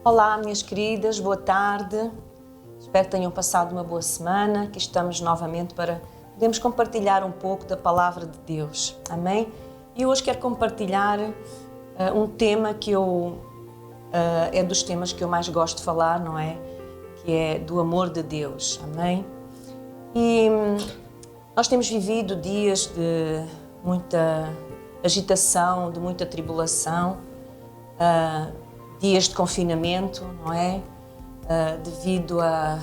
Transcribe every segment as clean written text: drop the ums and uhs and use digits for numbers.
Olá, minhas queridas, boa tarde. Espero que tenham passado uma boa semana. Aqui estamos novamente para podermos compartilhar um pouco da Palavra de Deus. Amém? E hoje quero compartilhar um tema que é dos temas que eu mais gosto de falar, não é? Que é do amor de Deus. Amém? E nós temos vivido dias de muita agitação, de muita tribulação, dias de confinamento, não é? Devido a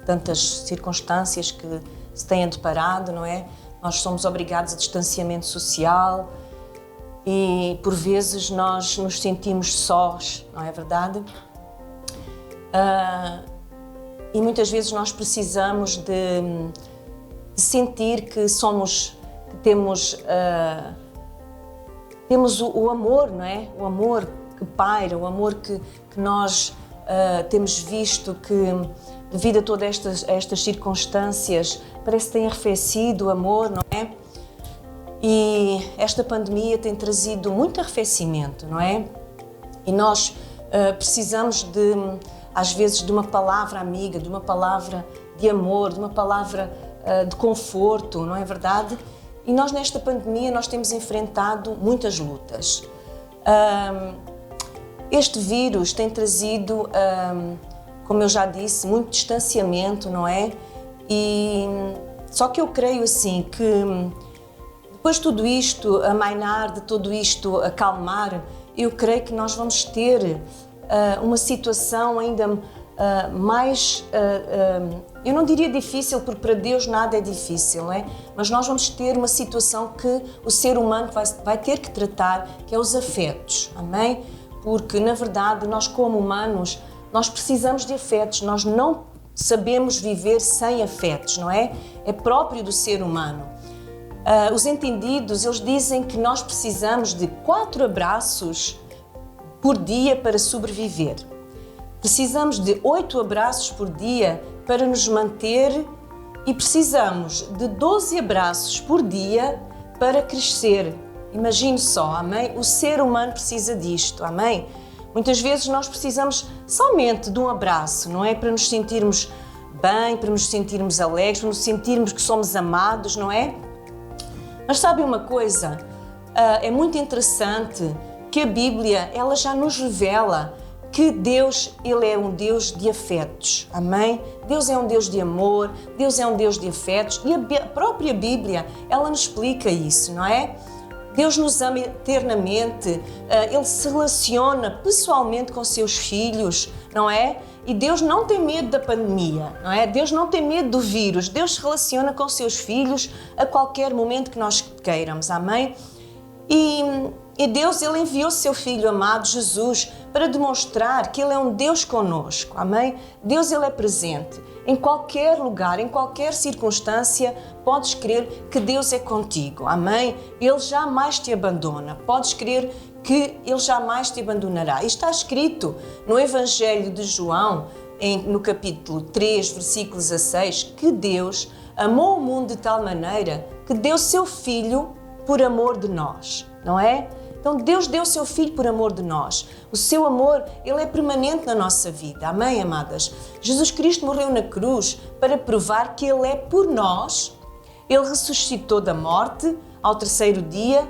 tantas circunstâncias que se têm deparado, não é? Nós somos obrigados a distanciamento social e, por vezes, nós nos sentimos sós, não é verdade? E muitas vezes nós precisamos de sentir que temos o amor, não é? O amor que paira, o amor que nós temos visto que, devido a todas estas circunstâncias, parece que tem arrefecido o amor, não é? E esta pandemia tem trazido muito arrefecimento, não é? E nós precisamos às vezes, de uma palavra amiga, de uma palavra de amor, de uma palavra de conforto, não é verdade? E nós, nesta pandemia, nós temos enfrentado muitas lutas. Este vírus tem trazido, como eu já disse, muito distanciamento, não é? Só que eu creio assim que depois de tudo isto amainar, de tudo isto acalmar, eu creio que nós vamos ter uma situação ainda mais, eu não diria difícil, porque para Deus nada é difícil, não é? Mas nós vamos ter uma situação que o ser humano vai ter que tratar, que é os afetos, amém? Porque, na verdade, nós como humanos, nós precisamos de afetos, nós não sabemos viver sem afetos, não é? É próprio do ser humano. Os entendidos, eles dizem que nós precisamos de 4 abraços por dia para sobreviver. Precisamos de 8 abraços por dia para nos manter e precisamos de 12 abraços por dia para crescer. Imagine só, amém? O ser humano precisa disto, amém? Muitas vezes nós precisamos somente de um abraço, não é? Para nos sentirmos bem, para nos sentirmos alegres, para nos sentirmos que somos amados, não é? Mas sabe uma coisa? É muito interessante que a Bíblia, ela já nos revela que Deus, Ele é um Deus de afetos, amém? Deus é um Deus de amor, Deus é um Deus de afetos e a própria Bíblia, ela nos explica isso, não é? Deus nos ama eternamente, Ele se relaciona pessoalmente com seus filhos, não é? E Deus não tem medo da pandemia, não é? Deus não tem medo do vírus, Deus se relaciona com seus filhos a qualquer momento que nós queiramos, amém? E Deus, Ele enviou seu Filho amado, Jesus, para demonstrar que Ele é um Deus conosco, amém? Deus, Ele é presente. Em qualquer lugar, em qualquer circunstância, podes crer que Deus é contigo, amém? Ele jamais te abandona. Podes crer que Ele jamais te abandonará. E está escrito no Evangelho de João, no capítulo 3, versículo 16, que Deus amou o mundo de tal maneira que deu seu Filho por amor de nós, não é? Então Deus deu o seu Filho por amor de nós. O seu amor, ele é permanente na nossa vida. Amém, amadas? Jesus Cristo morreu na cruz para provar que Ele é por nós. Ele ressuscitou da morte ao 3º dia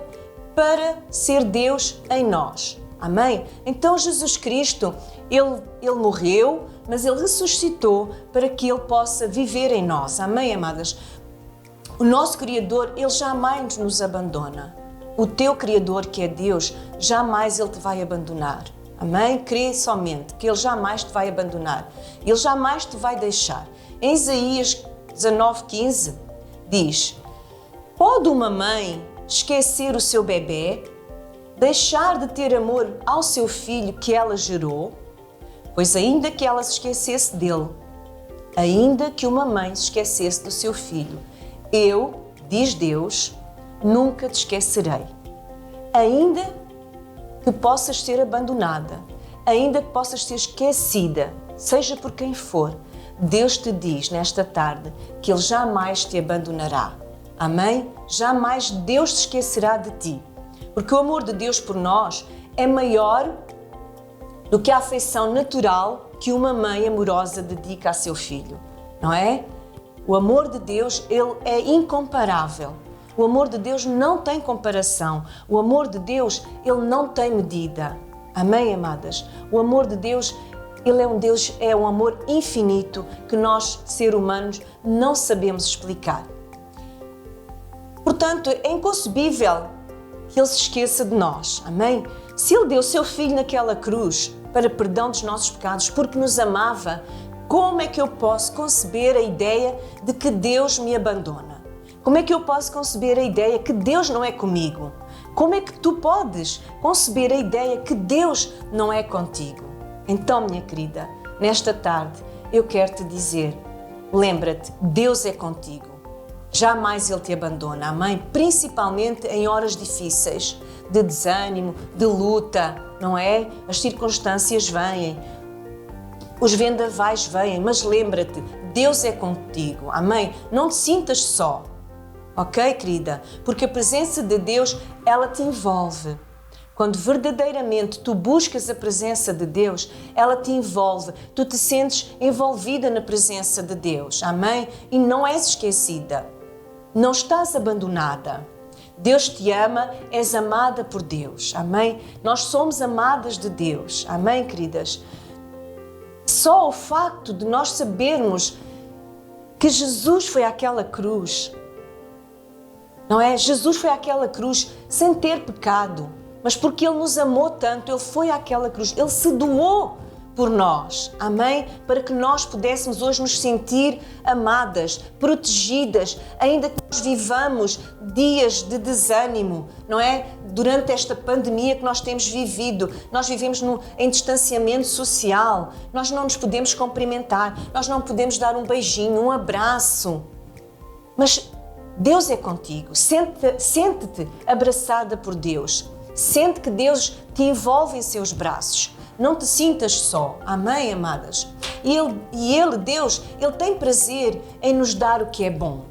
para ser Deus em nós. Amém? Então Jesus Cristo, Ele morreu, mas Ele ressuscitou para que Ele possa viver em nós. Amém, amadas? O nosso Criador, Ele jamais nos abandona. O teu Criador, que é Deus, jamais Ele te vai abandonar. Amém? Crê somente que Ele jamais te vai abandonar. Ele jamais te vai deixar. Em Isaías 19:15 diz: pode uma mãe esquecer o seu bebê, deixar de ter amor ao seu filho que ela gerou? Pois ainda que ela se esquecesse dele, ainda que uma mãe se esquecesse do seu filho, Eu, diz Deus, nunca te esquecerei. Ainda que possas ser abandonada, ainda que possas ser esquecida, seja por quem for, Deus te diz nesta tarde que Ele jamais te abandonará. Amém? Jamais Deus te esquecerá de ti. Porque o amor de Deus por nós é maior do que a afeição natural que uma mãe amorosa dedica a seu filho. Não é? O amor de Deus, ele é incomparável. O amor de Deus não tem comparação. O amor de Deus, ele não tem medida. Amém, amadas? O amor de Deus, ele é um Deus, é um amor infinito que nós, seres humanos, não sabemos explicar. Portanto, é inconcebível que Ele se esqueça de nós. Amém? Se Ele deu o seu Filho naquela cruz para perdão dos nossos pecados porque nos amava, como é que eu posso conceber a ideia de que Deus me abandona? Como é que eu posso conceber a ideia que Deus não é comigo? Como é que tu podes conceber a ideia que Deus não é contigo? Então, minha querida, nesta tarde eu quero te dizer, lembra-te, Deus é contigo. Jamais Ele te abandona, amém? Principalmente em horas difíceis, de desânimo, de luta, não é? As circunstâncias vêm, os vendavais vêm, mas lembra-te, Deus é contigo, amém? Não te sintas só, ok, querida? Porque a presença de Deus, ela te envolve. Quando verdadeiramente tu buscas a presença de Deus, ela te envolve, tu te sentes envolvida na presença de Deus, amém? E não és esquecida. Não estás abandonada. Deus te ama, és amada por Deus. Amém? Nós somos amadas de Deus. Amém, queridas? Só o facto de nós sabermos que Jesus foi àquela cruz, não é? Jesus foi àquela cruz sem ter pecado, mas porque Ele nos amou tanto, Ele foi àquela cruz, Ele se doou por nós, amém? Para que nós pudéssemos hoje nos sentir amadas, protegidas, ainda que nós vivamos dias de desânimo, não é? Durante esta pandemia que nós temos vivido, nós vivemos em distanciamento social, nós não nos podemos cumprimentar, nós não podemos dar um beijinho, um abraço, mas Deus é contigo, sente-te abraçada por Deus, sente que Deus te envolve em seus braços. Não te sintas só. Amém, amadas? Deus, Ele tem prazer em nos dar o que é bom.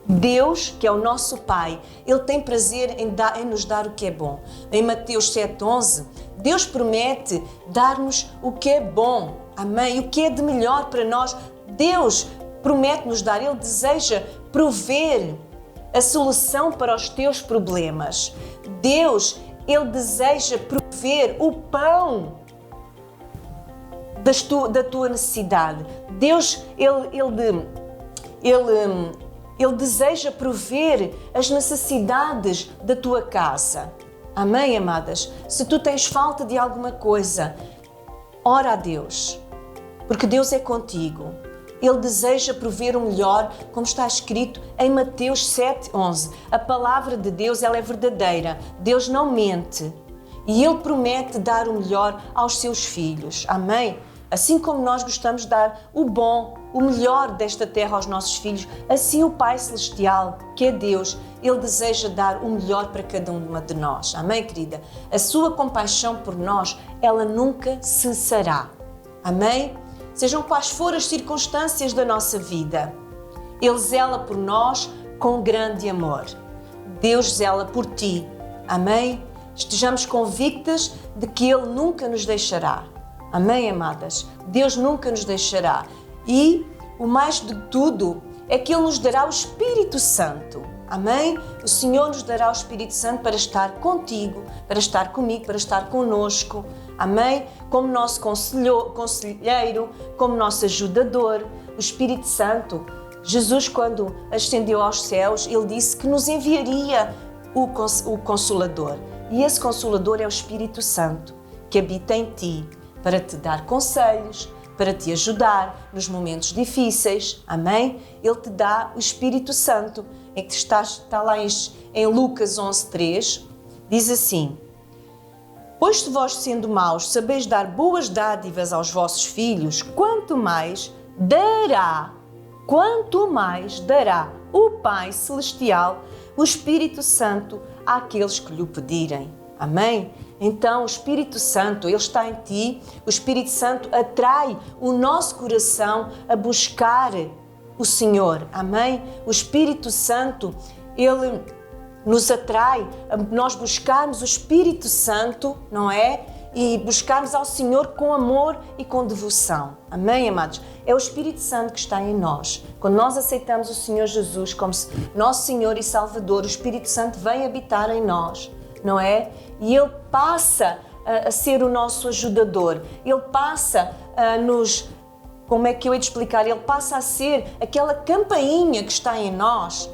Deus, que é o nosso Pai, Ele tem prazer em nos dar o que é bom. Em Mateus 7,11, Deus promete dar-nos o que é bom. Amém? O que é de melhor para nós. Deus promete nos dar. Ele deseja prover a solução para os teus problemas. Deus, Ele deseja prover o pão da tua necessidade. Deus, Ele deseja prover as necessidades da tua casa. Amém, amadas? Se tu tens falta de alguma coisa, ora a Deus, porque Deus é contigo. Ele deseja prover o melhor, como está escrito em Mateus 7,11. A palavra de Deus, ela é verdadeira. Deus não mente. E Ele promete dar o melhor aos seus filhos. Amém? Assim como nós gostamos de dar o bom, o melhor desta terra aos nossos filhos, assim o Pai Celestial, que é Deus, Ele deseja dar o melhor para cada uma de nós. Amém, querida? A sua compaixão por nós, ela nunca cessará. Amém? Sejam quais forem as circunstâncias da nossa vida, Ele zela por nós com grande amor. Deus zela por ti. Amém? Estejamos convictas de que Ele nunca nos deixará. Amém, amadas? Deus nunca nos deixará. E o mais de tudo é que Ele nos dará o Espírito Santo. Amém? O Senhor nos dará o Espírito Santo para estar contigo, para estar comigo, para estar conosco. Amém? Como nosso conselheiro, como nosso ajudador. O Espírito Santo, Jesus, quando ascendeu aos céus, Ele disse que nos enviaria o Consolador. E esse Consolador é o Espírito Santo, que habita em ti, para te dar conselhos, para te ajudar nos momentos difíceis. Amém? Ele te dá o Espírito Santo. É que está lá em Lucas 11:3, diz assim: Pois se vós, sendo maus, sabeis dar boas dádivas aos vossos filhos, quanto mais dará quanto mais dará o Pai Celestial o Espírito Santo àqueles que lhe pedirem. Amém? Então, o Espírito Santo, Ele está em ti. O Espírito Santo atrai o nosso coração a buscar o Senhor. Amém? O Espírito Santo, Ele nos atrai a nós buscarmos o Espírito Santo, não é? E buscarmos ao Senhor com amor e com devoção. Amém, amados? É o Espírito Santo que está em nós. Quando nós aceitamos o Senhor Jesus como nosso Senhor e Salvador, o Espírito Santo vem habitar em nós, não é? E Ele passa a ser o nosso ajudador. Ele passa a nos... Como é que eu hei de explicar? Ele passa a ser aquela campainha que está em nós,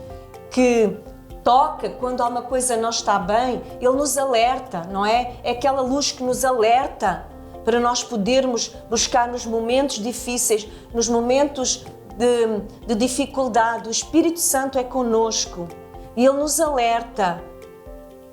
que toca quando alguma coisa não está bem. Ele nos alerta, não é? É aquela luz que nos alerta para nós podermos buscar nos momentos difíceis, nos momentos de dificuldade. O Espírito Santo é conosco e Ele nos alerta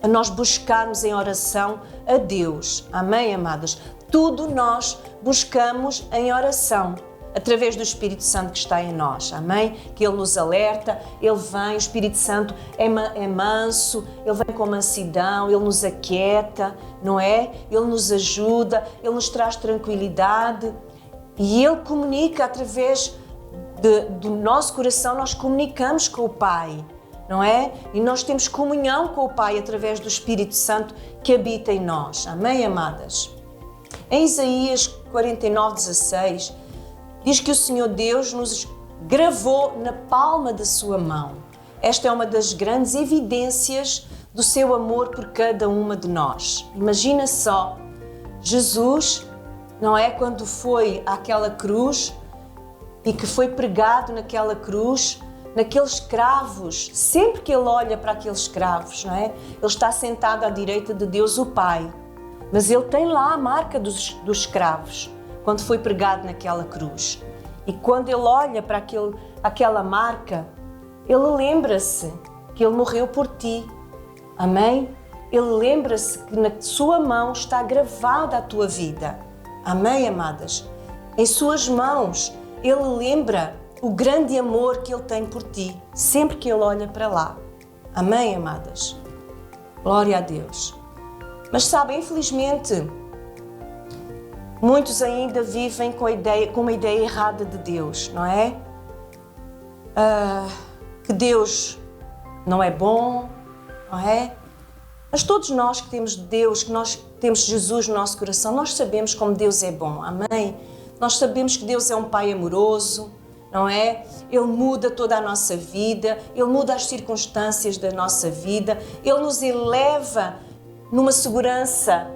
a nós buscarmos em oração a Deus. Amém, amadas? Tudo nós buscamos em oração, através do Espírito Santo que está em nós, amém? Que Ele nos alerta, Ele vem, o Espírito Santo é manso, Ele vem com mansidão, Ele nos aquieta, não é? Ele nos ajuda, Ele nos traz tranquilidade e Ele comunica através do nosso coração, nós comunicamos com o Pai, não é? E nós temos comunhão com o Pai através do Espírito Santo que habita em nós, amém, amadas? Em Isaías 49:16, diz que o Senhor Deus nos gravou na palma da sua mão. Esta é uma das grandes evidências do seu amor por cada uma de nós. Imagina só, Jesus, não é? Quando foi àquela cruz e que foi pregado naquela cruz, naqueles cravos, sempre que Ele olha para aqueles cravos, não é? Ele está sentado à direita de Deus o Pai, mas Ele tem lá a marca dos cravos, quando foi pregado naquela cruz. E quando Ele olha para aquela marca, Ele lembra-se que Ele morreu por ti. Amém? Ele lembra-se que na sua mão está gravada a tua vida. Amém, amadas? Em suas mãos, Ele lembra o grande amor que Ele tem por ti, sempre que Ele olha para lá. Amém, amadas? Glória a Deus. Mas sabem, infelizmente, muitos ainda vivem com uma ideia errada de Deus, não é? Que Deus não é bom, não é? Mas todos nós que temos Deus, que nós temos Jesus no nosso coração, nós sabemos como Deus é bom, amém? Nós sabemos que Deus é um Pai amoroso, não é? Ele muda toda a nossa vida, Ele muda as circunstâncias da nossa vida, Ele nos eleva numa segurança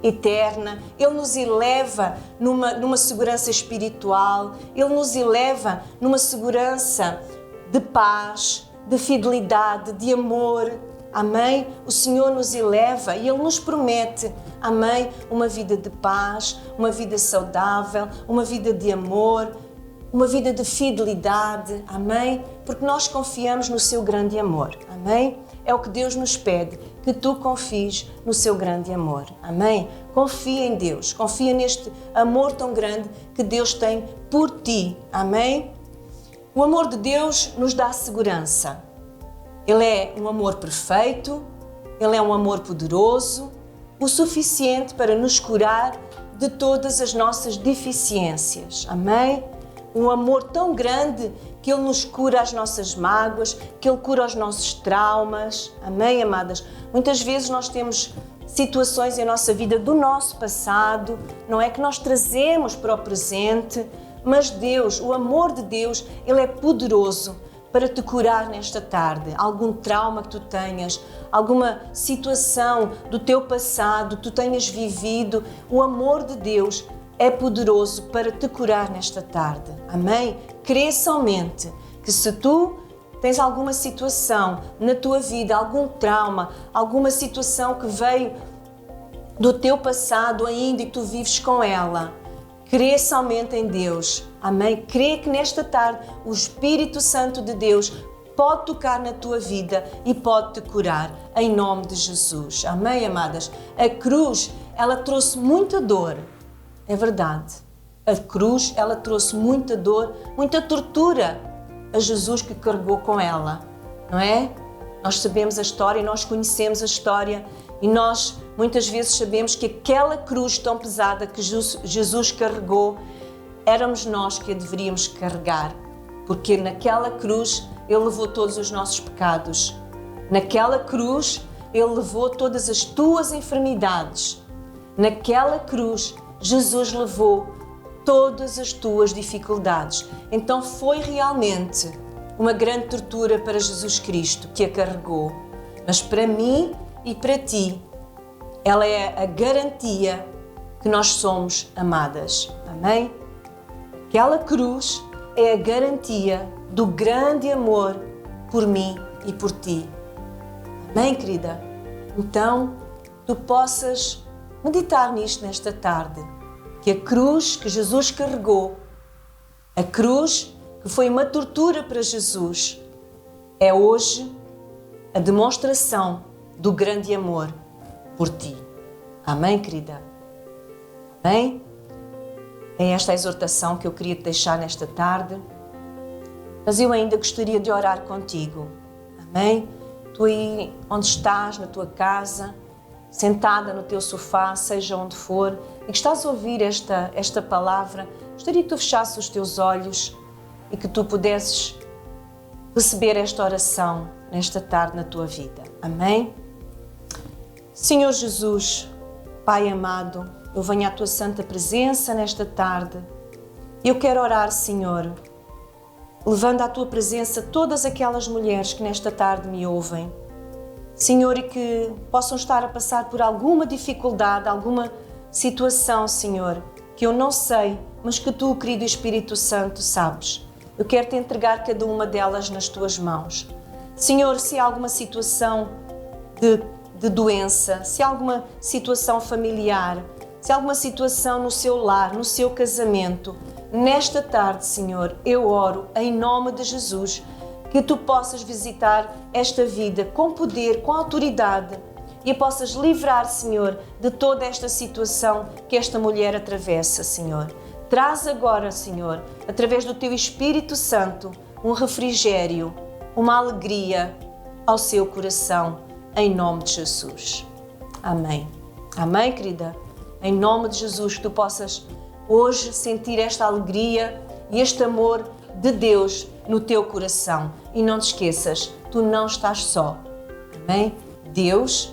eterna, Ele nos eleva numa segurança espiritual, Ele nos eleva numa segurança de paz, de fidelidade, de amor. Amém? O Senhor nos eleva e Ele nos promete, amém? Uma vida de paz, uma vida saudável, uma vida de amor, uma vida de fidelidade, amém? Porque nós confiamos no seu grande amor, amém? É o que Deus nos pede, que tu confies no seu grande amor, amém? Confia em Deus, confia neste amor tão grande que Deus tem por ti, amém? O amor de Deus nos dá segurança. Ele é um amor perfeito, Ele é um amor poderoso, o suficiente para nos curar de todas as nossas deficiências, amém? Um amor tão grande que Ele nos cura as nossas mágoas, que Ele cura os nossos traumas. Amém, amadas? Muitas vezes nós temos situações em nossa vida do nosso passado, não é, que nós trazemos para o presente, mas Deus, o amor de Deus, Ele é poderoso para te curar nesta tarde. Algum trauma que tu tenhas, alguma situação do teu passado que tu tenhas vivido, o amor de Deus é poderoso para te curar nesta tarde. Amém? Crê somente que se tu tens alguma situação na tua vida, algum trauma, alguma situação que veio do teu passado ainda e tu vives com ela, crê somente em Deus. Amém? Crê que nesta tarde o Espírito Santo de Deus pode tocar na tua vida e pode te curar em nome de Jesus. Amém, amadas? A cruz, ela trouxe muita dor. É verdade. A cruz, ela trouxe muita dor, muita tortura a Jesus que carregou com ela, não é? Nós sabemos a história, nós conhecemos a história e nós muitas vezes sabemos que aquela cruz tão pesada que Jesus carregou, éramos nós que a deveríamos carregar, porque naquela cruz Ele levou todos os nossos pecados. Naquela cruz Ele levou todas as tuas enfermidades. Naquela cruz Jesus levou todas as tuas dificuldades. Então foi realmente uma grande tortura para Jesus Cristo que a carregou. Mas para mim e para ti, ela é a garantia que nós somos amadas. Amém? Aquela cruz é a garantia do grande amor por mim e por ti. Amém, querida? Então, tu possas meditar nisto nesta tarde, que a cruz que Jesus carregou, a cruz que foi uma tortura para Jesus, é hoje a demonstração do grande amor por ti. Amém, querida? Amém? É esta a exortação que eu queria te deixar nesta tarde, mas eu ainda gostaria de orar contigo. Amém? Tu aí onde estás, na tua casa, sentada no teu sofá, seja onde for, e que estás a ouvir esta palavra, gostaria que tu fechasses os teus olhos e que tu pudesses receber esta oração nesta tarde na tua vida. Amém? Senhor Jesus, Pai amado, eu venho à tua santa presença nesta tarde e eu quero orar, Senhor, levando à tua presença todas aquelas mulheres que nesta tarde me ouvem. Senhor, e que possam estar a passar por alguma dificuldade, alguma situação, Senhor, que eu não sei, mas que tu, querido Espírito Santo, sabes. Eu quero te entregar cada uma delas nas tuas mãos. Senhor, se há alguma situação de doença, se há alguma situação familiar, se há alguma situação no seu lar, no seu casamento, nesta tarde, Senhor, eu oro em nome de Jesus, que tu possas visitar esta vida com poder, com autoridade e a possas livrar, Senhor, de toda esta situação que esta mulher atravessa, Senhor. Traz agora, Senhor, através do teu Espírito Santo, um refrigério, uma alegria ao seu coração, em nome de Jesus. Amém. Amém, querida? Em nome de Jesus, que tu possas hoje sentir esta alegria e este amor de Deus no teu coração. E não te esqueças, tu não estás só. Amém? Deus,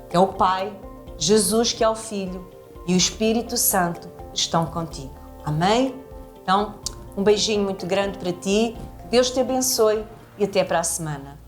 que é o Pai, Jesus, que é o Filho, e o Espírito Santo estão contigo. Amém? Então, um beijinho muito grande para ti. Deus te abençoe e até para a semana.